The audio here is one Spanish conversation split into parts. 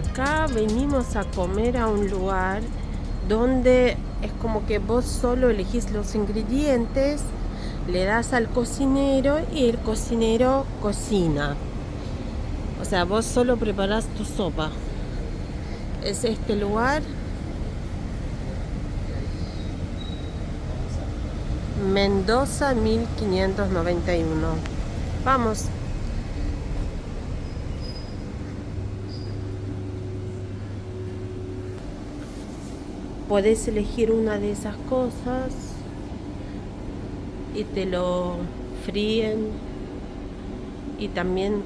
acá venimos a comer a un lugar donde es como que vos solo elegís los ingredientes, le das al cocinero y el cocinero cocina. O sea, vos solo preparás tu sopa. Es este lugar. Mendoza 1591. Vamos. Podés elegir una de esas cosas y te lo fríen. Y también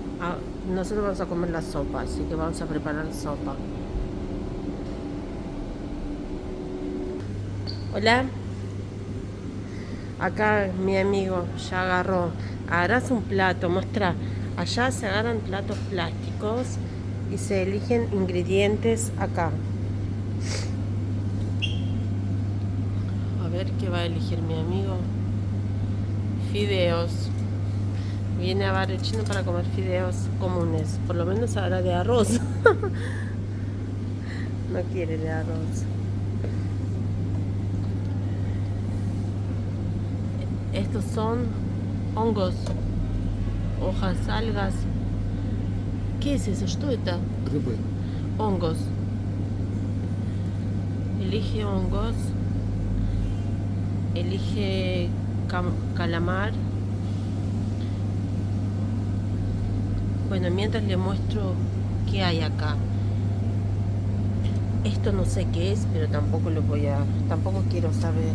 nosotros vamos a comer la sopa, así que vamos a preparar sopa. Hola. Acá mi amigo ya agarró. Agarrás un plato, muestra. Allá se agarran platos plásticos y se eligen ingredientes acá. A ver qué va a elegir mi amigo. Fideos. Viene a Barrio Chino para comer fideos comunes. Por lo menos ahora de arroz. No quiere de arroz. Estos son hongos, hojas, algas. ¿Qué es eso? Что это? Грибы. Hongos. Elige hongos. Elige calamar. Bueno, mientras le muestro qué hay acá. Esto no sé qué es, pero tampoco tampoco quiero saber.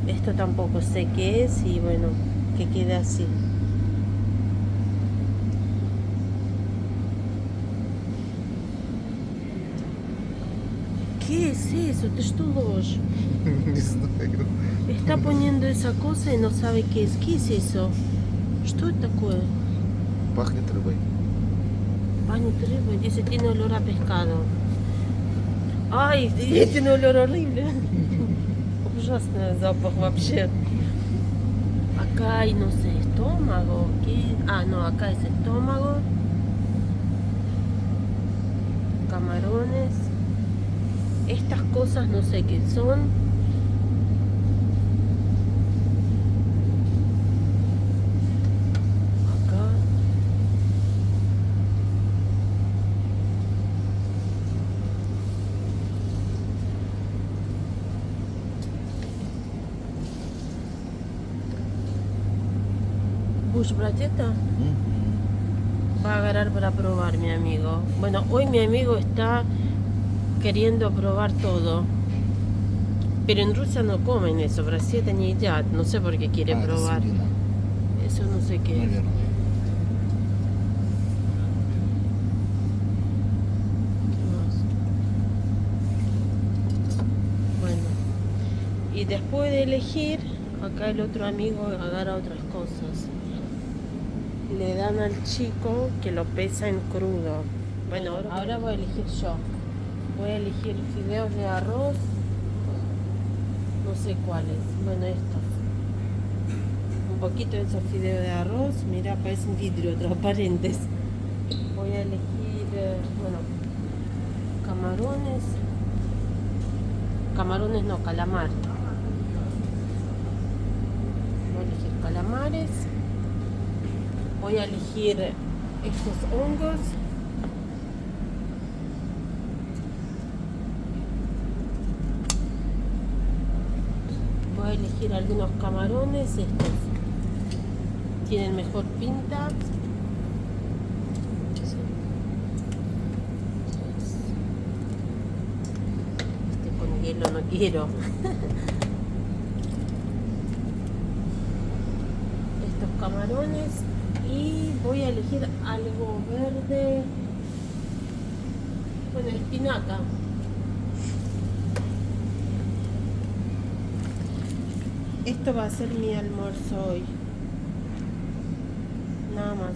Esto tampoco sé qué es y bueno, que quede así. ¿Qué es eso? ¿Ты что ложь? Не знаю. Está poniendo esa cosa y no sabe qué es. ¿Qué es eso? Что это такое? Пахнет рыбой. Пахнет рыбой. Dice, tiene olor a pescado. Ay, tiene olor horrible. Ужасный запах вообще. Acá hay, no sé, estómago. ¿Qué? Ah, no, acá es estómago. Camarones. Estas cosas no sé qué son. Acá. Bushbrateta. Va a agarrar para probar, mi amigo. Bueno, hoy mi amigo está queriendo probar todo. Pero en Rusia no comen eso, в России это не едят. No sé por qué quiere probar. Eso no sé qué es. Наверное. Bueno, y después de elegir, acá el otro amigo agarra otras cosas. Le dan al chico que lo pesa en crudo. Bueno, ahora voy a elegir yo. Voy a elegir fideos de arroz. No sé cuáles. Bueno, estos. Un poquito de esos fideos de arroz. Mira, parecen vidrio transparentes. Voy a elegir, bueno, camarones. Camarones no, calamar. Voy a elegir calamares. Voy a elegir estos hongos. Voy a elegir algunos camarones. Estos tienen mejor pinta. Este con hielo no quiero. Estos camarones. Y voy a elegir algo verde. Bueno, espinaca. Esto va a ser mi almuerzo hoy. Nada más.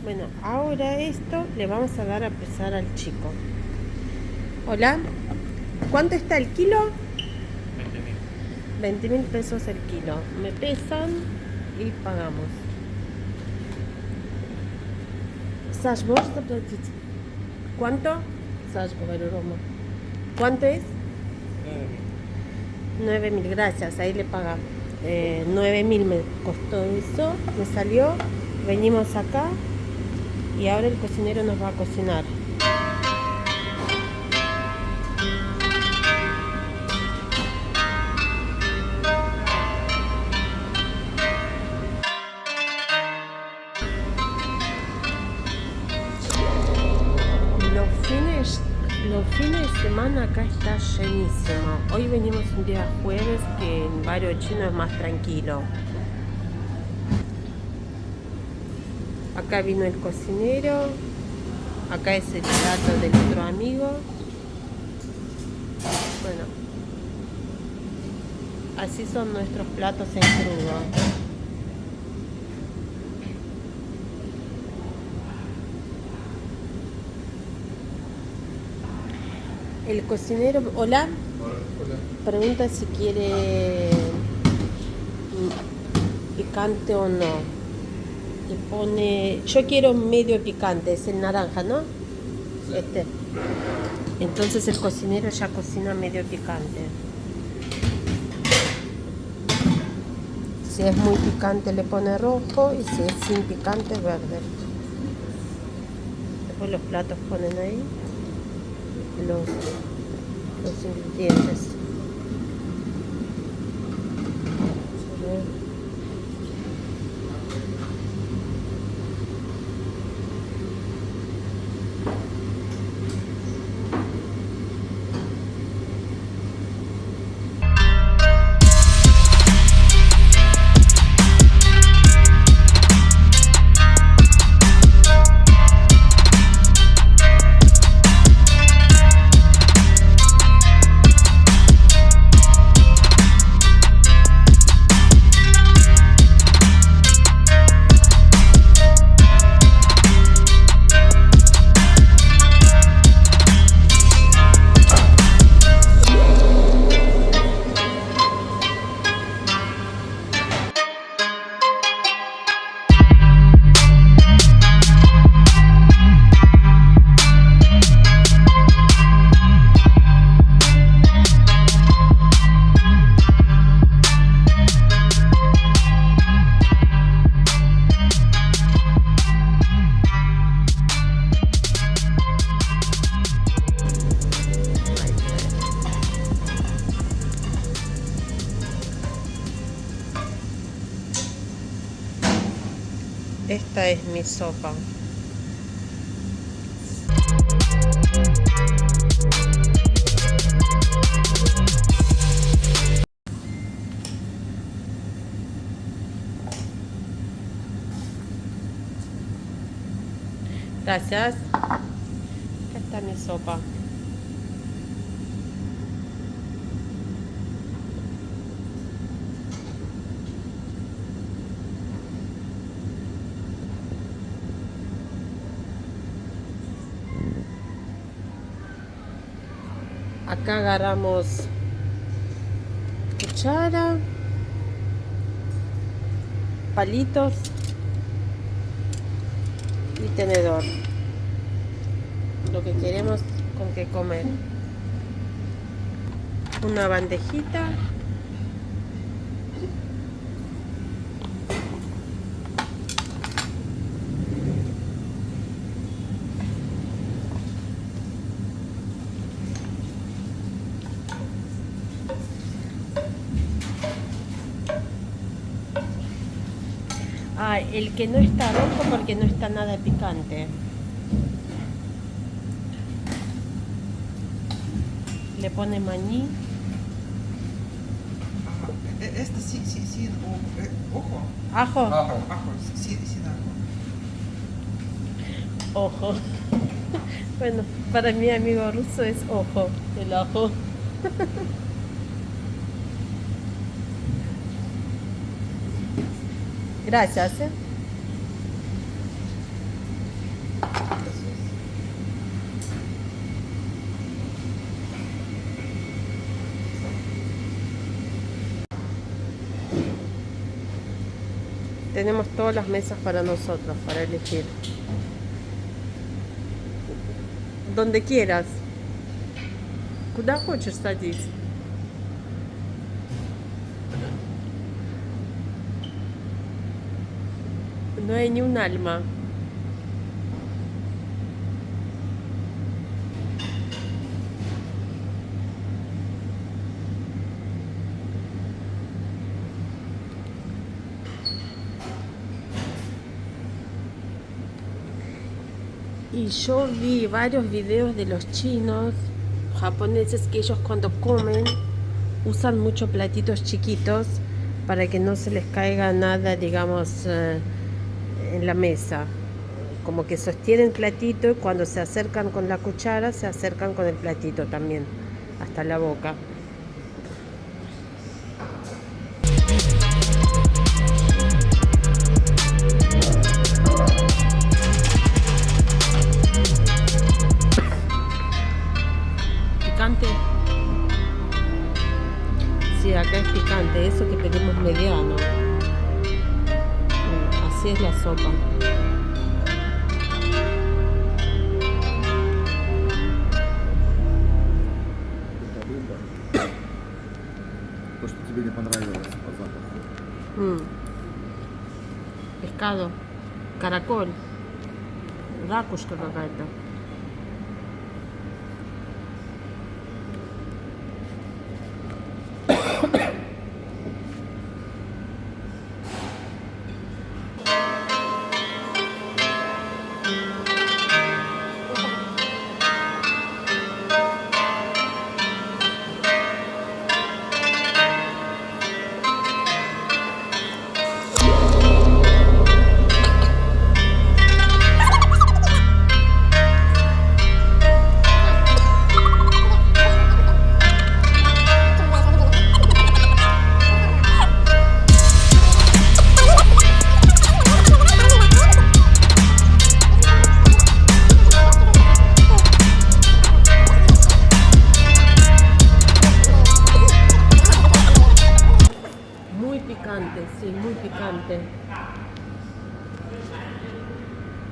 Bueno, ahora esto le vamos a dar a pesar al chico. Hola. ¿Cuánto está el kilo? 20.000 pesos el kilo. Me pesan y pagamos. Саш, можешь заплатить? ¿Cuánto? ¿Cuánto es? 9.000, gracias, ahí le pagamos. 9.000 me costó eso, me salió. Venimos acá y ahora el cocinero nos va a cocinar. Los fines de semana acá está llenísimo. Hoy venimos un día jueves que en barrio chino es más tranquilo. Acá vino el cocinero. Acá es el plato del otro amigo. Bueno, así son nuestros platos en crudo. El cocinero, hola, Hola. pregunta si quiere picante o no. Le pone, yo quiero medio picante, es el naranja, ¿no? Este. Entonces el cocinero ya cocina medio picante. Si es muy picante le pone rojo y si es sin picante verde. Después los platos ponen ahí los ingredientes. Esta es mi sopa. Gracias. Acá está mi sopa. Acá agarramos cuchara, palitos y tenedor. Lo que queremos con qué comer. Una bandejita. Ah, el que no está rojo porque no está nada picante. Le pone maní. Este sí, ojo. Ajo. Ajo, sí, ajo. Ojo. Bueno, para mi amigo ruso es ojo, el ajo. Gracias. Tenemos todas las mesas para nosotros, para elegir. donde quieras. Куда хочешь садись. No hay ni un alma. Y yo vi varios videos de los chinos, japoneses, que ellos cuando comen usan muchos platitos chiquitos para que no se les caiga nada, digamos, en la mesa. Como que sostienen el platito y cuando se acercan con la cuchara, se acercan con el platito también, hasta la boca. ¿Picante? Sí, acá es picante, eso que pedimos mediano. Así es la sopa. То, что тебе не понравилось по запаху. Pescado, caracol, ракушка какая-то. Sí, muy picante.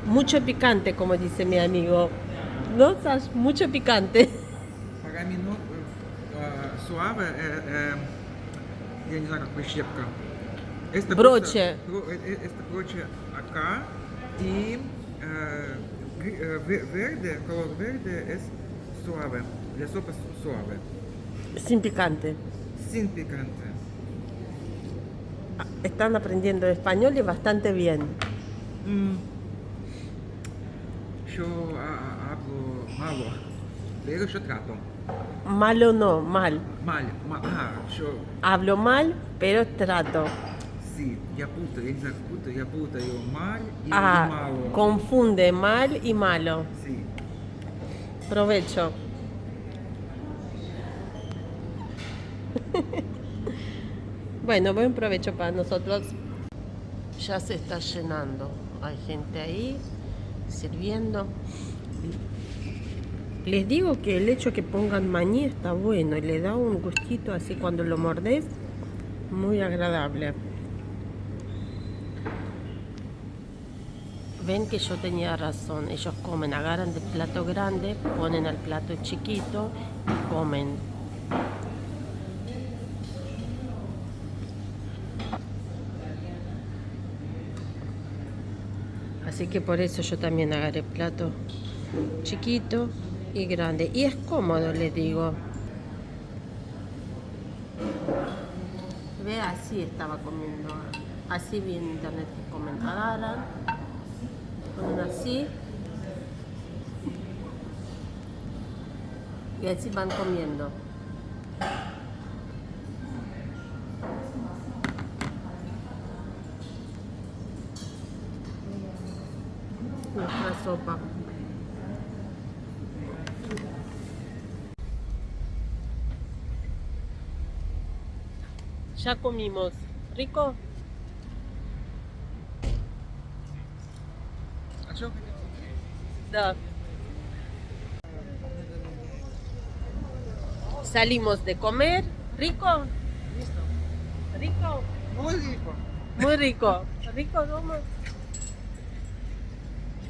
Mucho picante, como dice mi amigo. ¿No, Sash? Mucho picante. Para mí no, suave, я не знаю, как прищепка. Это Broche. Это broche acá y verde, color verde es suave. La sopa es suave, Sin picante. sin picante. Están aprendiendo español y bastante bien. Yo hablo malo, pero yo trato. Malo no, mal. Yo Hablo mal, pero trato. sí, я путаю, я не знаю, я путаю mal y malo. Confunde mal y malo. Sí. Provecho. Bueno, buen provecho para nosotros. Ya se está llenando. Hay gente ahí sirviendo. Les digo que el hecho que pongan maní está bueno y le da un gustito así cuando lo mordés, muy agradable. Ven que yo tenía razón. Ellos comen, agarran del plato grande, ponen al plato chiquito y comen. Así que por eso yo también agarré plato chiquito y grande. Y es cómodo, les digo. Ve, así estaba comiendo. Así vi en internet que comen. Agarran, ponen así. Y así van comiendo. Nuestra sopa. Ya comimos. ¿Rico? А что? Да. Salimos de comer. ¿Rico? ¿Rico? Muy rico. Muy rico. ¿Rico, Roma?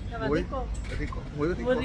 ¿Estaba Muy rico? rico, muy rico. Muy rico.